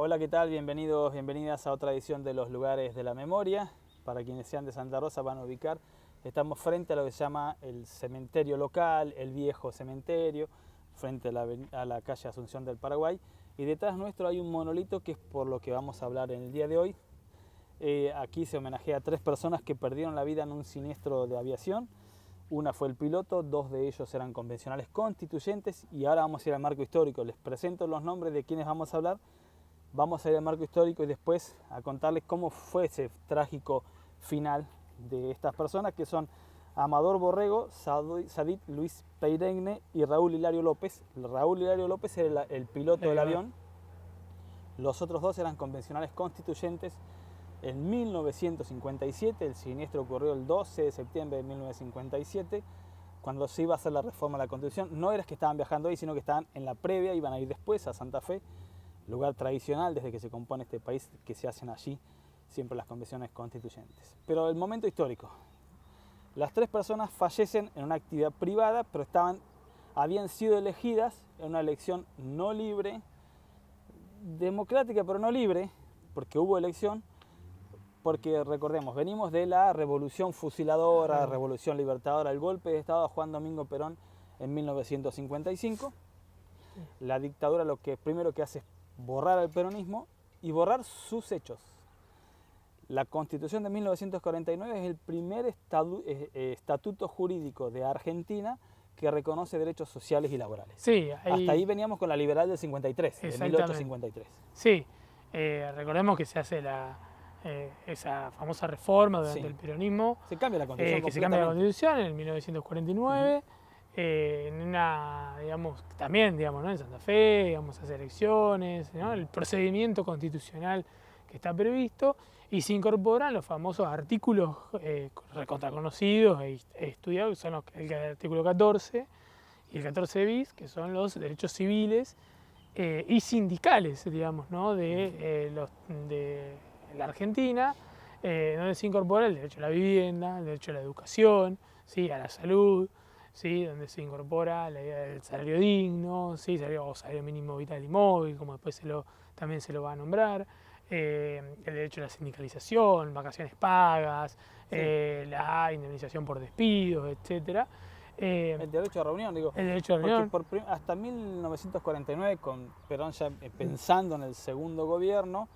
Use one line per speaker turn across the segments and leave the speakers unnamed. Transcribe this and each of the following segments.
Hola, ¿qué tal? Bienvenidos, bienvenidas a otra edición de Los Lugares de la Memoria. Para quienes sean de Santa Rosa van a ubicar, estamos frente a lo que se llama el cementerio local, el viejo cementerio, frente a la calle Asunción del Paraguay. Y detrás nuestro hay un monolito que es por lo que vamos a hablar en el día de hoy. Aquí se homenajea a 3 personas que perdieron la vida en un siniestro de aviación. Una fue el piloto, 2 de ellos eran convencionales constituyentes y ahora vamos a ir al marco histórico. Les presento los nombres de quienes vamos a hablar. Vamos a ir al marco histórico y después a contarles cómo fue ese trágico final de estas personas, que son Amador Borrego, Sadit Luis Peiregne y Raúl Hilario López. Raúl Hilario López era el piloto del avión. Los otros 2 eran convencionales constituyentes. En 1957, el siniestro ocurrió el 12 de septiembre de 1957, cuando se iba a hacer la reforma de la Constitución. No era que estaban viajando ahí, sino que estaban en la previa, iban a ir después a Santa Fe, lugar tradicional desde que se compone este país, que se hacen allí siempre las convenciones constituyentes. Pero el momento histórico. Las 3 personas fallecen en una actividad privada, pero habían sido elegidas en una elección no libre, democrática pero no libre, porque hubo elección. Porque recordemos, venimos de la revolución fusiladora, revolución libertadora, el golpe de Estado a Juan Domingo Perón en 1955. La dictadura lo que primero que hace es borrar al peronismo y borrar sus hechos. La Constitución de 1949 es el primer estatuto jurídico de Argentina que reconoce derechos sociales y laborales.
Sí,
hasta ahí veníamos con la liberal del 53, de 1853.
Sí, recordemos que se hace esa famosa reforma durante el peronismo.
Se cambia la Constitución.
Que se cambia la Constitución en 1949. En una, también, ¿no? En Santa Fe, esas elecciones, ¿no? El procedimiento constitucional que está previsto, y se incorporan los famosos artículos recontraconocidos e estudiados, que son el artículo 14 y el 14 bis, que son los derechos civiles y sindicales, ¿no? de la Argentina, donde se incorpora el derecho a la vivienda, el derecho a la educación, ¿sí? A la salud, ¿sí? Donde se incorpora la idea del salario digno, ¿sí? Salario mínimo vital y móvil, como después también se lo va a nombrar, el derecho a la sindicalización, vacaciones pagas, la indemnización por despidos, etc.
El derecho a reunión, digo.
El derecho a reunión.
Porque hasta 1949, con Perón ya pensando en el segundo gobierno,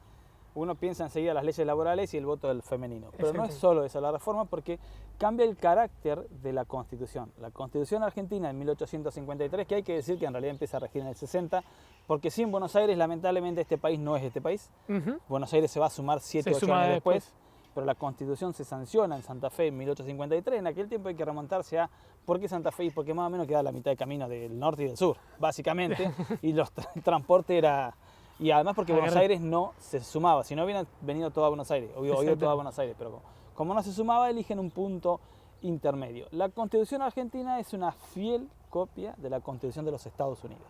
uno piensa enseguida las leyes laborales y el voto del femenino. Pero no es solo esa la reforma, porque cambia el carácter de la Constitución. La Constitución argentina en 1853, que hay que decir que en realidad empieza a regir en el 60, porque sin Buenos Aires, lamentablemente, este país no es este país. Buenos Aires se va a sumar 7 o 8 años después, pero la Constitución se sanciona en Santa Fe en 1853. En aquel tiempo hay que remontarse a por qué Santa Fe, y porque más o menos queda a la mitad de camino del norte y del sur, básicamente, y los transportes era... Y además porque Buenos Aires no se sumaba, si no hubieran venido todo a Buenos Aires, hubiera ido todo a Buenos Aires, pero como no se sumaba, eligen un punto intermedio. La Constitución argentina es una fiel copia de la Constitución de los Estados Unidos.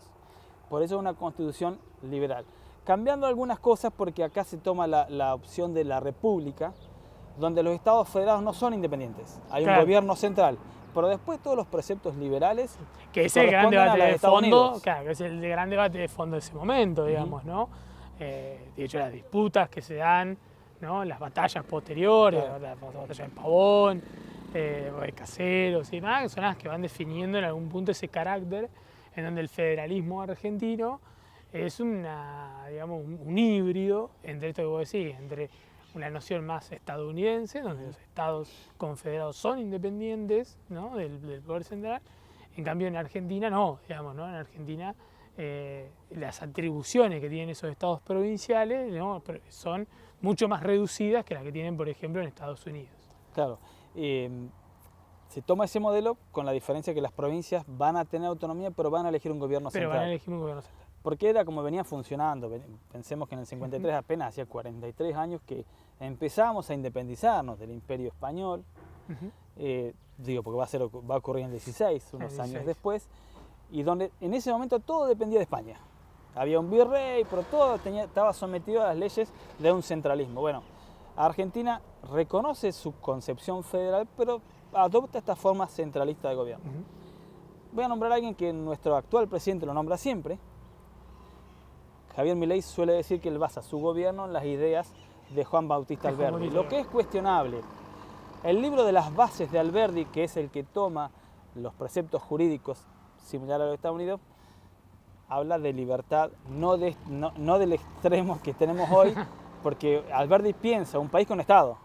Por eso es una Constitución liberal. Cambiando algunas cosas, porque acá se toma la opción de la República, donde los Estados federados no son independientes. Hay un gobierno central. Pero después todos los preceptos liberales
que es el gran debate de fondo, claro, que es el gran debate de fondo de ese momento, digamos, ¿no? De hecho, las disputas que se dan, ¿no? Las batallas posteriores, la batalla de Pavón, de Caseros y demás, son las que van definiendo en algún punto ese carácter en donde el federalismo argentino es un híbrido entre esto que vos decís, entre una noción más estadounidense, donde los estados confederados son independientes, ¿no? del poder central. En cambio, en Argentina no, ¿no? En Argentina las atribuciones que tienen esos estados provinciales, ¿no? son mucho más reducidas que las que tienen, por ejemplo, en Estados Unidos.
Claro. Se toma ese modelo con la diferencia que las provincias van a tener autonomía, pero van a elegir un gobierno central.
Pero van a elegir un gobierno central.
Porque era como venía funcionando. Pensemos que en el 53 apenas hacía 43 años que empezamos a independizarnos del Imperio Español. Porque va a ocurrir en el 16, unos años después, y donde en ese momento todo dependía de España. Había un virrey, pero todo estaba sometido a las leyes de un centralismo. Bueno, Argentina reconoce su concepción federal, pero adopta esta forma centralista de gobierno. Voy a nombrar a alguien que nuestro actual presidente lo nombra siempre, Javier Milei suele decir que él basa su gobierno en las ideas de Juan Bautista Alberdi, lo que es cuestionable. El libro de las bases de Alberdi, que es el que toma los preceptos jurídicos similar a los Estados Unidos, habla de libertad, no del extremo que tenemos hoy, porque Alberdi piensa un país con Estado.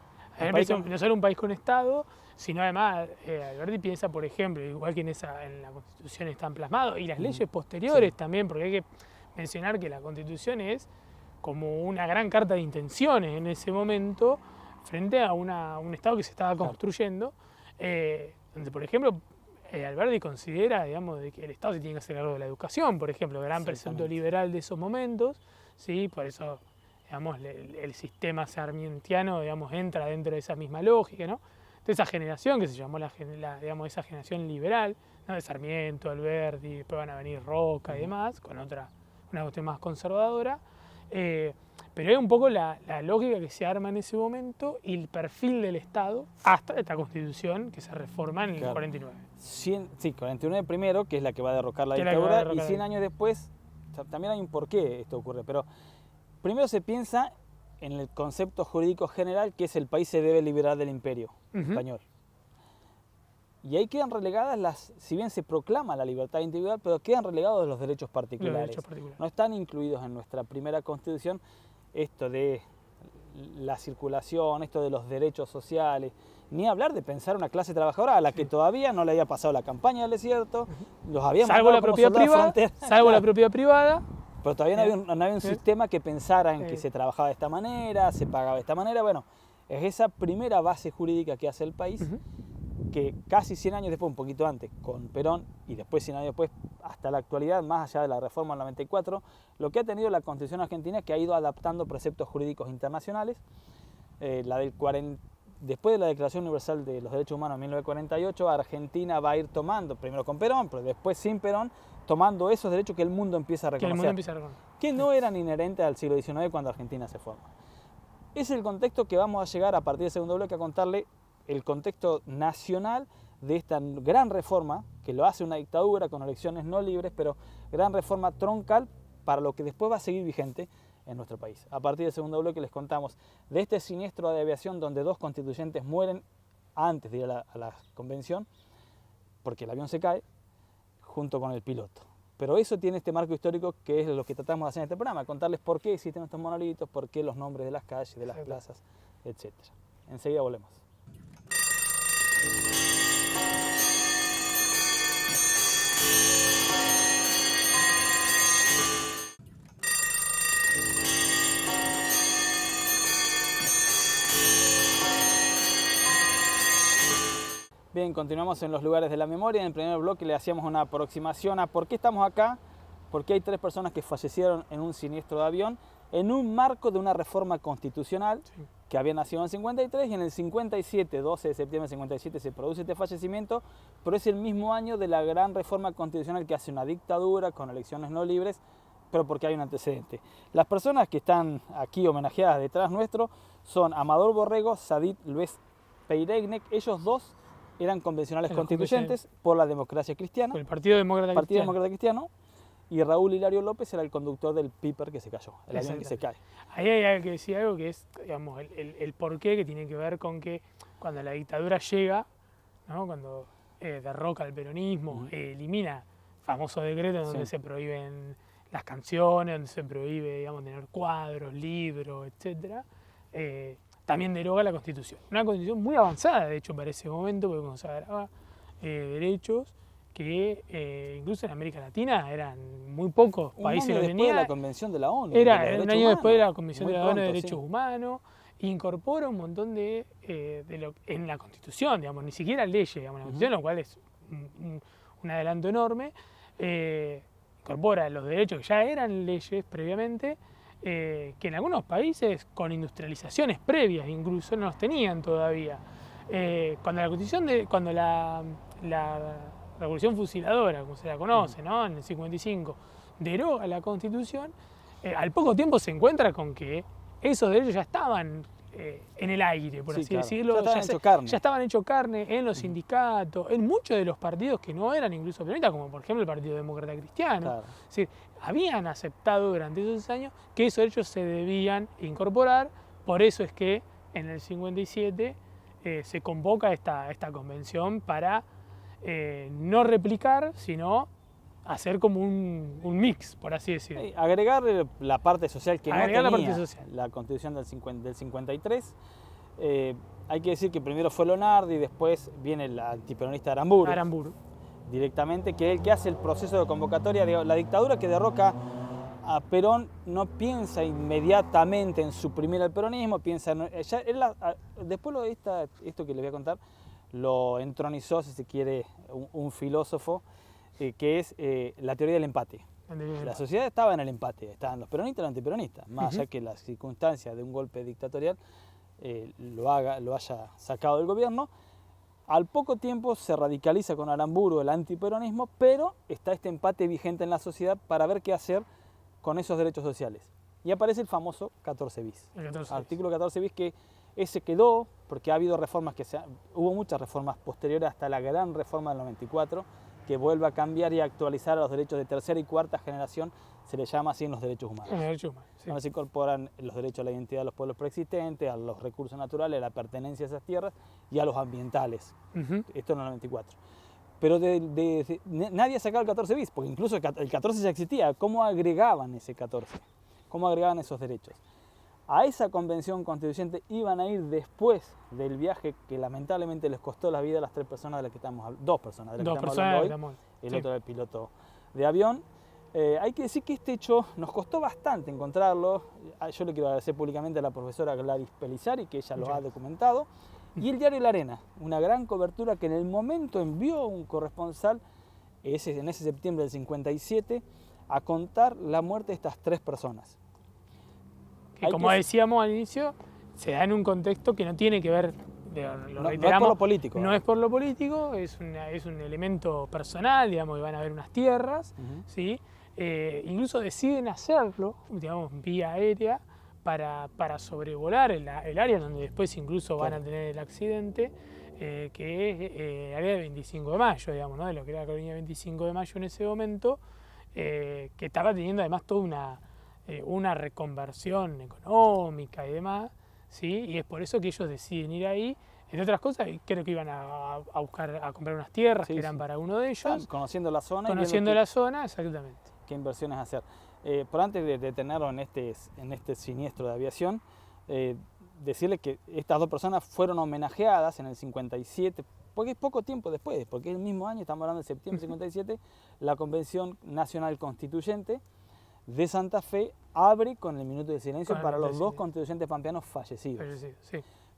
No solo un país con Estado, sino además Alberdi piensa, por ejemplo, igual que en la Constitución están plasmados, y las leyes posteriores también, porque hay que mencionar que la Constitución es como una gran carta de intenciones en ese momento frente a un Estado que se estaba construyendo, donde, por ejemplo, Alberdi considera, digamos, de que el Estado se tiene que hacer cargo de la educación, por ejemplo, gran precepto liberal de esos momentos, ¿sí? Por eso, digamos, el sistema sarmientiano, digamos, entra dentro de esa misma lógica, ¿no? De esa generación que se llamó digamos, esa generación liberal, ¿no? De Sarmiento, Alberdi, después van a venir Roca y demás, con una cuestión más conservadora. Pero es un poco la lógica que se arma en ese momento y el perfil del Estado hasta esta Constitución que se reforma en el 49.
49 primero, que es la que va a derrocar la dictadura, y 100 años después, también hay un porqué esto ocurre, pero primero se piensa en el concepto jurídico general, que es el país se debe liberar del imperio español. Y ahí quedan relegadas si bien se proclama la libertad individual, pero quedan relegados los derechos particulares. No están incluidos en nuestra primera Constitución esto de la circulación, esto de los derechos sociales, ni hablar de pensar una clase trabajadora a la que todavía no le había pasado la campaña del desierto, los habían
salvo la propiedad privada,
pero todavía no había un sistema que pensara en que se trabajaba de esta manera, se pagaba de esta manera. Bueno, es esa primera base jurídica que hace el país, que casi 100 años después, un poquito antes, con Perón, y después 100 años después, hasta la actualidad, más allá de la reforma del 94, lo que ha tenido la Constitución argentina es que ha ido adaptando preceptos jurídicos internacionales. Después de la Declaración Universal de los Derechos Humanos en 1948, Argentina va a ir tomando, primero con Perón, pero después sin Perón, tomando esos derechos que el mundo empieza a reconocer, que no eran inherentes al siglo XIX cuando Argentina se forma. Es el contexto que vamos a llegar a partir del segundo bloque a contarle el contexto nacional de esta gran reforma, que lo hace una dictadura con elecciones no libres, pero gran reforma troncal para lo que después va a seguir vigente en nuestro país. A partir del segundo bloque les contamos de este siniestro de aviación donde 2 constituyentes mueren antes de ir a la convención, porque el avión se cae junto con el piloto. Pero eso tiene este marco histórico que es lo que tratamos de hacer en este programa, contarles por qué existen estos monolitos, por qué los nombres de las calles, de las plazas, etc. Enseguida volvemos. Bien, continuamos en los lugares de la memoria. En el primer bloque le hacíamos una aproximación a por qué estamos acá, por qué hay 3 personas que fallecieron en un siniestro de avión, en un marco de una reforma constitucional que había nacido en el 53 y en el 57, 12 de septiembre del 57, se produce este fallecimiento, pero es el mismo año de la gran reforma constitucional que hace una dictadura con elecciones no libres, pero porque hay un antecedente. Las personas que están aquí homenajeadas detrás nuestro son Amador Borrego, Sadit Luis Peyregnek. Ellos 2 eran convencionales constituyentes por la democracia cristiana,
por el Partido Demócrata
Cristiano, y Raúl Hilario López era el conductor del Piper que se cayó, el avión que se cae.
Ahí hay que decir algo que es, digamos, el porqué, que tiene que ver con que cuando la dictadura llega, ¿no? Cuando derroca el peronismo, elimina famoso decreto donde se prohíben las canciones, donde se prohíbe, digamos, tener cuadros, libros, etc. También deroga la Constitución. Una Constitución muy avanzada, de hecho, para ese momento, porque consagraba derechos que incluso en América Latina eran muy pocos países que lo tenían.
Después de la Convención de la ONU.
Era un año después de la Convención de la ONU de Derechos Humanos. Incorpora un montón en la Constitución, digamos, ni siquiera leyes, digamos, la Constitución, lo cual es un adelanto enorme. Incorpora los derechos que ya eran leyes previamente, que en algunos países con industrializaciones previas incluso no los tenían todavía. Cuando la Revolución Fusiladora, como se la conoce, ¿no? En el 55, deroga la Constitución, al poco tiempo se encuentra con que esos derechos ya estaban en el aire, por
Sí,
así
claro.
decirlo.
Ya estaban hecho carne.
Ya estaban hechos carne en los sindicatos, en muchos de los partidos que no eran incluso peronistas, como por ejemplo el Partido Demócrata Cristiano.
Claro.
Es decir, habían aceptado durante esos años que esos derechos se debían incorporar, por eso es que en el 57 se convoca esta convención para no replicar, sino hacer como un mix, por así decirlo.
Agregar la parte social que
Agregar
no
la
tenía
parte social.
la Constitución del 53. Hay que decir que primero fue Lonardi y después viene el antiperonista Aramburu.
Aramburu.
Directamente, que es el que hace el proceso de convocatoria. La dictadura que derroca a Perón no piensa inmediatamente en suprimir el peronismo, piensa en, después esto que les voy a contar, lo entronizó, si se quiere, un filósofo, que es la teoría del empate. La sociedad estaba en el empate, estaban los peronistas y los antiperonistas, más allá que las circunstancias de un golpe dictatorial lo haya sacado del gobierno. Al poco tiempo se radicaliza con Aramburu el antiperonismo, pero está este empate vigente en la sociedad para ver qué hacer con esos derechos sociales. Y aparece el famoso 14 bis. Artículo 14 bis, que ese quedó, porque ha habido reformas hubo muchas reformas posteriores hasta la gran reforma del 94, que vuelve a cambiar y a actualizar a los derechos de tercera y cuarta generación, se les llama así en los derechos humanos.
En los derechos humanos, sí.
Donde se incorporan los derechos a la identidad de los pueblos preexistentes, a los recursos naturales, a la pertenencia a esas tierras y a los ambientales. Esto en el 94. Pero nadie ha sacado el 14 bis, porque incluso el 14 ya existía. ¿Cómo agregaban ese 14? ¿Cómo agregaban esos derechos? A esa convención constituyente iban a ir después del viaje que lamentablemente les costó la vida a las dos personas de las que estamos hablando hoy. El otro era el piloto de avión. Hay que decir que este hecho nos costó bastante encontrarlo. Yo le quiero agradecer públicamente a la profesora Gladys Pelizari, que ella lo ha documentado. Y el diario La Arena, una gran cobertura que en el momento envió un corresponsal en ese septiembre del 57 a contar la muerte de estas tres personas.
Que como decíamos al inicio, se da en un contexto que no tiene que ver,
no es por lo político.
No es por lo político, es un elemento personal, digamos, que van a haber unas tierras, ¿sí? Incluso deciden hacerlo, digamos, vía aérea, para sobrevolar el área donde después incluso van a tener el accidente, que es el área del 25 de mayo, digamos, ¿no? De lo que era la colonia 25 de mayo en ese momento, que estaba teniendo además toda una reconversión económica y demás, ¿sí? Y es por eso que ellos deciden ir ahí. Entre otras cosas, creo que iban a comprar unas tierras que eran para uno de ellos.
Conociendo la zona.
Conociendo la zona, exactamente.
Qué inversiones hacer. Por antes de tenerlo en este siniestro de aviación, decirle que estas dos personas fueron homenajeadas en el 57, porque es poco tiempo después, porque es el mismo año, estamos hablando de septiembre del 57, la Convención Nacional Constituyente de Santa Fe abre con el minuto de silencio para los dos constituyentes pampeanos fallecidos,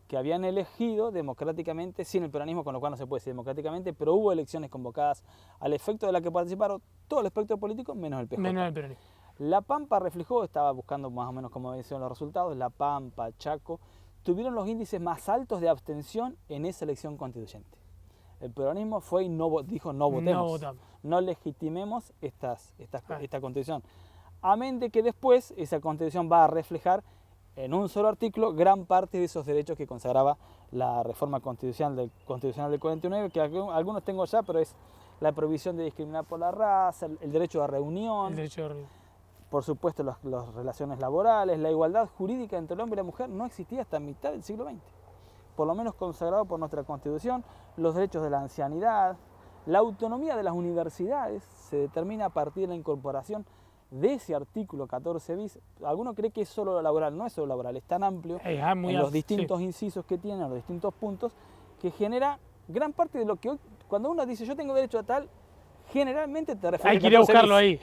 que habían elegido democráticamente, sin el peronismo, con lo cual no se puede decir democráticamente, pero hubo elecciones convocadas al efecto de las que participaron todo el espectro político, menos el PJ.
Menos el peronismo.
La Pampa reflejó, estaba buscando más o menos cómo decían los resultados, La Pampa, Chaco, tuvieron los índices más altos de abstención en esa elección constituyente. El peronismo fue y dijo no votemos, no legitimemos esta constitución. Amén de que después esa constitución va a reflejar en un solo artículo gran parte de esos derechos que consagraba la reforma constitucional del 49, que algunos tengo ya, pero es la prohibición de discriminar por la raza, el derecho a reunión, por supuesto las relaciones laborales, la igualdad jurídica entre el hombre y la mujer no existía hasta mitad del siglo XX, por lo menos consagrado por nuestra Constitución, los derechos de la ancianidad, la autonomía de las universidades se determina a partir de la incorporación de ese artículo 14 bis. Algunos creen que es solo lo laboral, no es solo laboral, es tan amplio en los distintos incisos que tiene, en los distintos puntos, que genera gran parte de lo que hoy, cuando uno dice yo tengo derecho a tal, generalmente te referís
hay que ir a buscarlo ahí.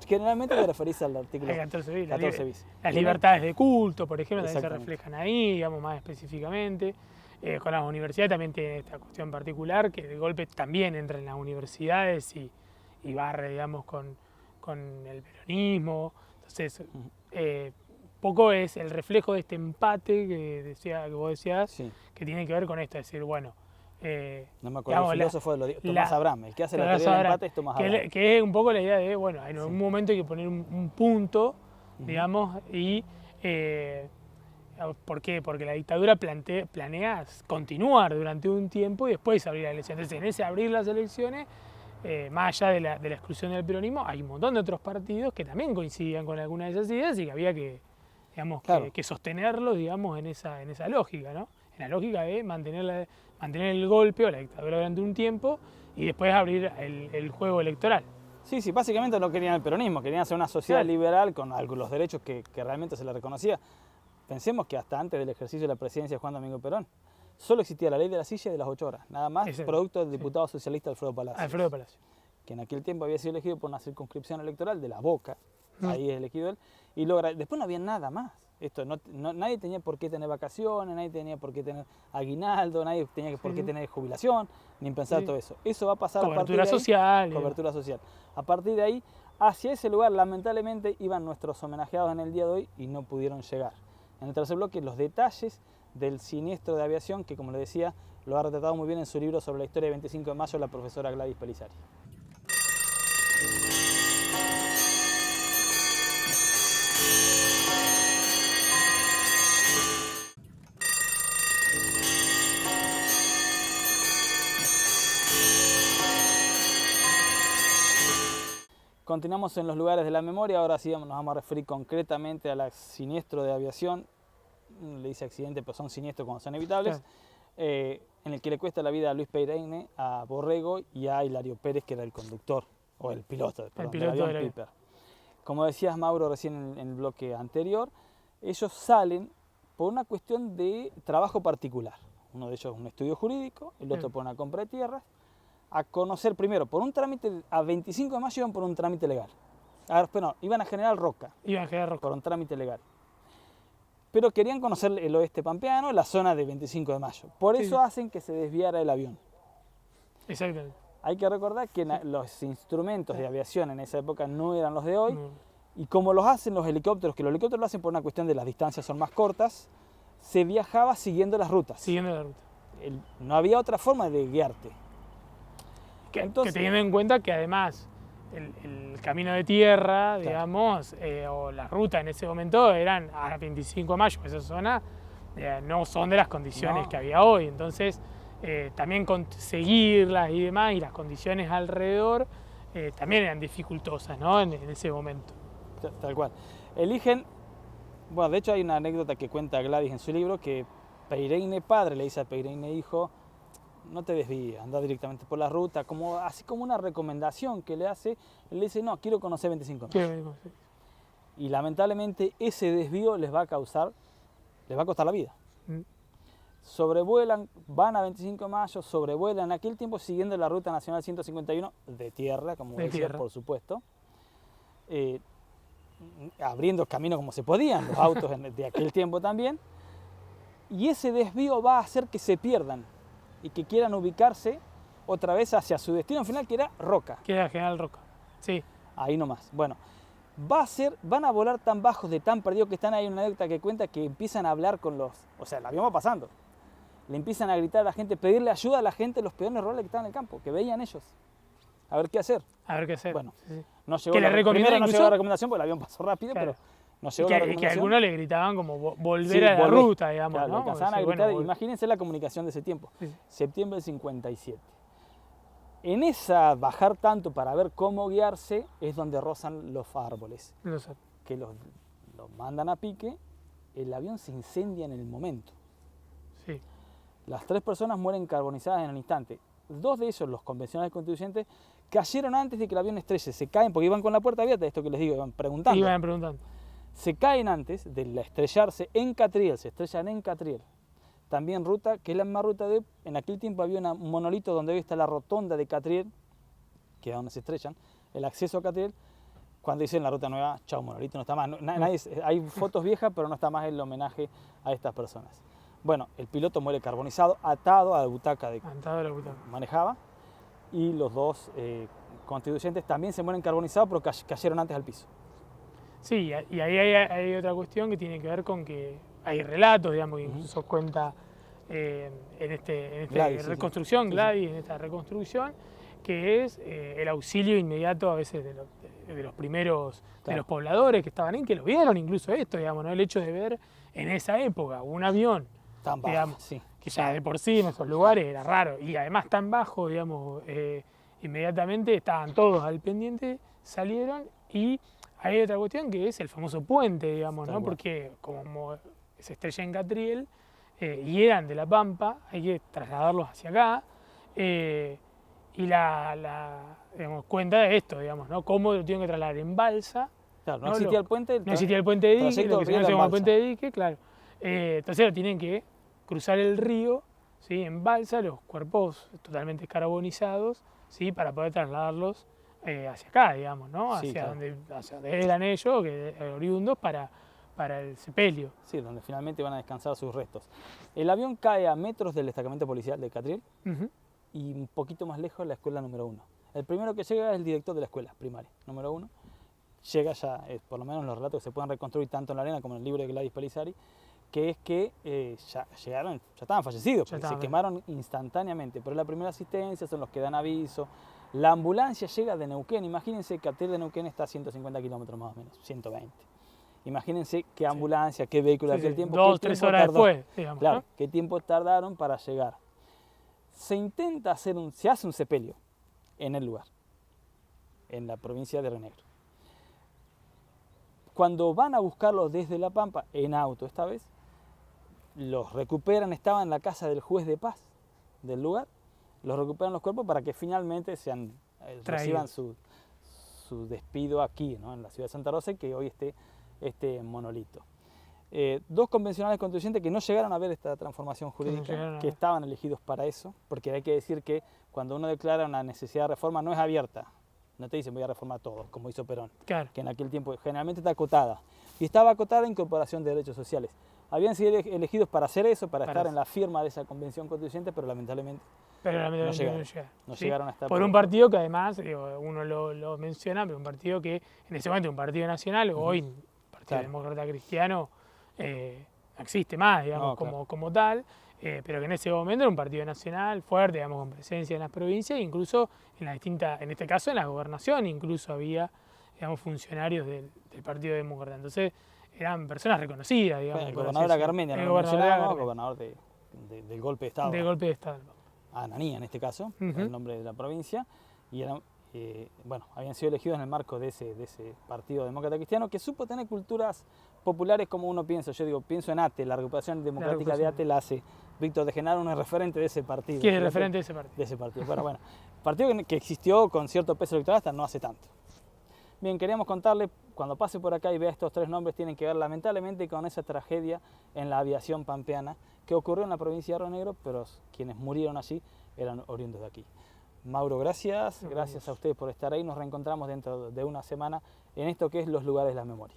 Generalmente te referís al artículo 14 bis.
Las libertades de culto, por ejemplo, también se reflejan ahí, digamos, más específicamente. Con las universidades también tiene esta cuestión particular, que de golpe también entra en las universidades y barre, digamos, con el peronismo. Entonces, poco es el reflejo de este empate que vos decías, que tiene que ver con esto, es decir, bueno,
no me acuerdo, el filósofo de Tomás Abraham, el que hace la teoría del empate es Tomás Abraham.
Que es un poco la idea de, bueno, en un momento hay que poner un punto, digamos, y ¿Por qué? Porque la dictadura planea continuar durante un tiempo y después abrir las elecciones. Entonces, en ese abrir las elecciones, más allá de la exclusión del peronismo, hay un montón de otros partidos que también coincidían con algunas de esas ideas y que había que, digamos,
Claro.
que sostenerlos, digamos, en esa lógica, ¿no? En la lógica de mantener el golpe o la dictadura durante un tiempo y después abrir el juego electoral.
Sí, básicamente no querían el peronismo, querían hacer una sociedad
Claro.
liberal con los derechos que realmente se le reconocía. Pensemos que hasta antes del ejercicio de la presidencia de Juan Domingo Perón, solo existía la ley de la silla y de las 8 horas, nada más,
Exacto.
producto del diputado socialista Alfredo Palacios.
Alfredo Palacio.
Que en aquel tiempo había sido elegido por una circunscripción electoral de La Boca,
Mm.
ahí es elegido él, y después no había nada más. Nadie tenía por qué tener vacaciones, nadie tenía por qué tener aguinaldo, nadie tenía por qué tener jubilación, ni pensar
Sí.
todo eso. Eso va a pasar a partir
Cobertura
de ahí.
social.
Cobertura social. A partir de ahí, hacia ese lugar, lamentablemente, iban nuestros homenajeados en el día de hoy y no pudieron llegar. En el tercer bloque, los detalles del siniestro de aviación, que como le decía, lo ha retratado muy bien en su libro sobre la historia del 25 de mayo la profesora Gladys Pelizari. Continuamos en los lugares de la memoria, ahora sí nos vamos a referir concretamente al siniestro de aviación, le dice accidente, pero son siniestros cuando son evitables,
Claro.
En el que le cuesta la vida a Luis Pereine, a Borrego y a Hilario Pérez, que era el conductor, o el piloto, perdón,
piloto
del avión
del avión.
Piper. Como decías, Mauro, recién en el bloque anterior, ellos salen por una cuestión de trabajo particular. Uno de ellos un estudio jurídico, el otro
Bien.
por una compra de tierras, a conocer primero, por un trámite, a 25 de mayo iban por un trámite legal. Iban a General Roca,
Iban a quedar rocos.
por un trámite legal. Pero querían conocer el oeste pampeano, la zona de 25 de mayo. Por
Sí,
eso
sí.
hacen que se desviara el avión.
Exactamente.
Hay que recordar que los instrumentos de aviación en esa época no eran los de hoy.
No.
Y como los hacen los helicópteros, que los helicópteros lo hacen por una cuestión de las distancias son más cortas, se viajaba siguiendo las rutas.
Siguiendo la ruta.
No había otra forma de guiarte.
Que
Entonces-
teniendo en cuenta que además el camino de tierra,
Claro.
digamos, o la ruta en ese momento eran a 25 de mayo, esa zona no son de las condiciones
No.
que había hoy. Entonces, también conseguirlas y demás, y las condiciones alrededor también eran dificultosas, ¿no? En ese momento.
Tal cual. Eligen, bueno, de hecho hay una anécdota que cuenta Gladys en su libro, que Pereine padre le dice a Pereine hijo, no te desvíes, anda directamente por la ruta, así como una recomendación que le hace, él le dice, no, quiero conocer 25 de mayo. Y lamentablemente ese desvío les va a costar la vida.
Mm.
Sobrevuelan, van a 25 de mayo, sobrevuelan en aquel tiempo siguiendo la ruta nacional 151 de tierra, como
De
decía,
tierra.
por supuesto, abriendo camino como se podían los autos de aquel tiempo también, y ese desvío va a hacer que se pierdan y que quieran ubicarse otra vez hacia su destino final, que era Roca.
Queda General Roca. Sí.
Ahí nomás. Bueno, van a volar tan bajos, de tan perdidos que están ahí, una anécdota que cuenta que empiezan a hablar con o sea, el avión va pasando. Le empiezan a gritar a la gente, pedirle ayuda a la gente, los peones rurales que estaban en el campo, que veían ellos. A ver qué hacer.
A ver qué hacer.
Bueno,
Sí, sí.
No llegó
Que le recomiendan
primero no
incluso-
llegó la recomendación porque el avión pasó rápido,
Claro.
pero no
Y
llegó la
que a
recomendación.
algunos le gritaban como volver
Sí,
a la
volvé.
ruta, digamos,
Claro,
¿no?
le alcanzaban a
Decir,
gritar,
bueno,
imagínense la comunicación de ese tiempo.
Sí, sí.
Septiembre del 57. En esa bajar tanto para ver cómo guiarse es donde rozan los árboles,
No sé.
que los mandan a pique, el avión se incendia en el momento.
Sí.
Las 3 personas mueren carbonizadas en el instante. 2 de ellos, los convencionales constituyentes, cayeron antes de que el avión estrelle. Se caen porque iban con la puerta abierta, esto que les digo, iban preguntando.
Iban preguntando.
Se caen antes de estrellarse en Catriel, se estrellan en Catriel. También ruta, que es la misma ruta en aquel tiempo había un monolito donde hoy está la rotonda de Catriel, que es donde se estrellan, el acceso a Catriel. Cuando dicen la ruta nueva, chao, monolito, no está más. Hay fotos viejas, pero no está más el homenaje a estas personas. Bueno, el piloto muere carbonizado, atado a la butaca de
Cantado de la butaca.
manejaba, y los 2 constituyentes también se mueren carbonizados, pero cayeron antes al piso.
Sí, y ahí hay otra cuestión que tiene que ver con que hay relatos, digamos, que incluso cuenta en esta
Gladys, sí, sí.
reconstrucción,
Sí, sí.
Gladys, en esta reconstrucción, que es el auxilio inmediato a veces de de los primeros, de
Claro.
los pobladores que estaban ahí, que lo vieron incluso esto, digamos, ¿no? El hecho de ver en esa época un avión,
Tan bajo,
digamos,
sí.
que ya de por sí en esos lugares era raro, y además tan bajo, digamos, inmediatamente estaban todos al pendiente, salieron, y hay otra cuestión que es el famoso puente, digamos,
Tal
¿no?
cual.
Porque como se estrella en Catriel, y eran de La Pampa, hay que trasladarlos hacia acá, y digamos, cuenta de esto, digamos, ¿no? Cómo lo tienen que trasladar en balsa.
Claro, no
¿no?
existía el puente.
No existía el puente de dique,
trayecto
lo que se
riel
conoce
en
como el
balsa.
puente de dique, claro. Entonces lo tienen que cruzar el río, ¿sí? En balsa, los cuerpos totalmente carbonizados, ¿sí? Para poder trasladarlos hacia acá, digamos, ¿no?
Sí,
Hacia,
claro.
hacia donde eran ellos, oriundos, para el sepelio.
Sí, donde finalmente van a descansar sus restos. El avión cae a metros del destacamento policial de Catriel
Ujú.
y un poquito más lejos la escuela número 1. El primero que llega es el director de la escuela primaria, número 1. Llega ya, por lo menos los relatos que se pueden reconstruir tanto en la arena como en el libro de Gladys Pelissari, que es que ya llegaron, ya estaban fallecidos,
Ya
porque
estaban.
se quemaron instantáneamente. Pero la primera asistencia son los que dan aviso. La ambulancia llega de Neuquén. Imagínense que Catriel de Neuquén está a 150 kilómetros más o menos, 120. Imagínense qué ambulancia, qué vehículo de
Sí,
aquel
sí,
tiempo.
2,
qué
3
tiempo
horas
tardó.
después, digamos,
Claro,
¿no?
qué tiempo tardaron para llegar. Se hace un sepelio en el lugar, en la provincia de Río Negro. Cuando van a buscarlos desde La Pampa, en auto esta vez, los recuperan, estaban en la casa del juez de paz del lugar, los recuperan los cuerpos para que finalmente reciban su despido aquí, ¿no? En la ciudad de Santa Rosa, y que hoy esté este monolito. Dos convencionales constituyentes que no llegaron a ver esta transformación jurídica,
llegaron a
que
ver.
estaban elegidos para eso, porque hay que decir que cuando uno declara una necesidad de reforma no es abierta, no te dicen voy a reformar todo, como hizo Perón,
Claro.
que en aquel tiempo generalmente está acotada, y estaba acotada en incorporación de derechos sociales. Habían sido elegidos para hacer eso, para estar en la firma de esa convención constituyente, pero lamentablemente
Pero lamentablemente
llegaron.
no llegaron.
no
¿sí?
llegaron a estar
Por un partido que además, digo, uno lo menciona, pero un partido que en ese momento un partido nacional, hoy un Partido
Claro.
Demócrata Cristiano no existe más, digamos,
No, claro.
como tal, pero que en ese momento era un partido nacional fuerte, digamos, con presencia en las provincias, e incluso en este caso en la gobernación, incluso había, digamos, funcionarios del Partido Demócrata. Entonces eran personas reconocidas, digamos.
El
por así
gobernador
decirlo.
Garmendia,
El
no lo
gobernador
mencionábamos,
Garmendia,
gobernador del golpe de Estado.
de golpe de Estado.
Ananí en este caso,
Ujú.
el nombre de la provincia, y eran, habían sido elegidos en el marco de ese Partido Demócrata Cristiano, que supo tener culturas populares como uno piensa. Yo digo, pienso en ATE, la recuperación democrática de ATE la hace Víctor de Genaro, un referente de ese partido.
¿Quién es el referente de ese partido?
De ese partido. Bueno, partido que existió con cierto peso electoral hasta no hace tanto. Bien, queríamos contarle, cuando pase por acá y vea estos tres nombres, tienen que ver lamentablemente con esa tragedia en la aviación pampeana que ocurrió en la provincia de Río Negro, pero quienes murieron allí eran oriundos de aquí. Mauro, gracias a ustedes por estar ahí. Nos reencontramos dentro de una semana en esto que es Los Lugares de la Memoria.